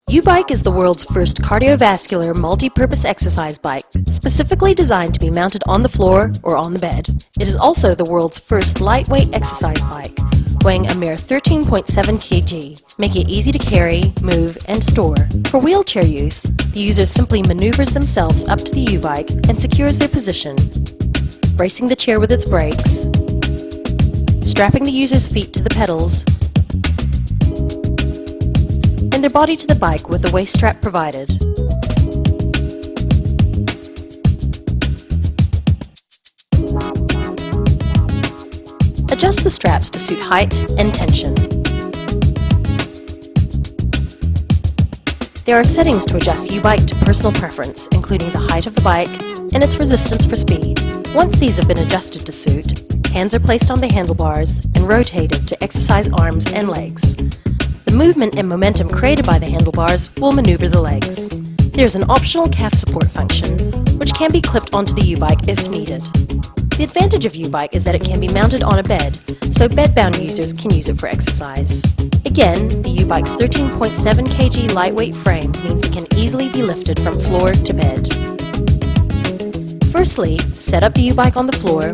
U-Bike is the world's first cardiovascular multi-purpose exercise bike, specifically designed to be mounted on the floor or on the bed. It is also the world's first lightweight exercise bike, weighing a mere 13.7 kg, making it easy to carry, move, and store. For wheelchair use, the user simply maneuvers themselves up to the U-Bike and secures their position, bracing the chair with its brakes, strapping the user's feet to the pedals, and their body to the bike with the waist strap provided. Adjust the straps to suit height and tension. There are settings to adjust U-Bike to personal preference, including the height of the bike and its resistance for speed. Once these have been adjusted to suit, hands are placed on the handlebars and rotated to exercise arms and legs. The movement and momentum created by the handlebars will maneuver the legs. There's an optional calf support function, which can be clipped onto the U-Bike if needed. The advantage of U-Bike is that it can be mounted on a bed, so bed-bound users can use it for exercise. Again, the U-Bike's 13.7 kg lightweight frame means it can easily be lifted from floor to bed. Firstly, set up the U-Bike on the floor,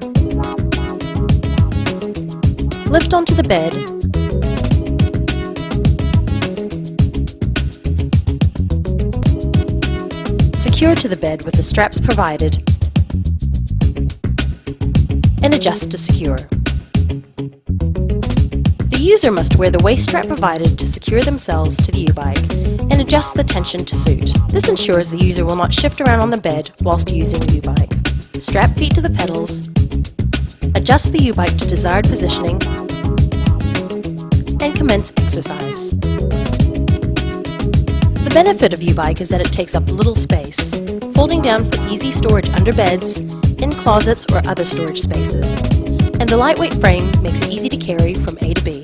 lift onto the bed, secure to the bed with the straps provided, and adjust to secure. The user must wear the waist strap provided to secure themselves to the U-Bike and adjust the tension to suit. This ensures the user will not shift around on the bed whilst using the U-Bike. Strap feet to the pedals, adjust the U-Bike to desired positioning, and commence exercise. The benefit of U-Bike is that it takes up little space, folding down for easy storage under beds, in closets or other storage spaces, and the lightweight frame makes it easy to carry from A to B.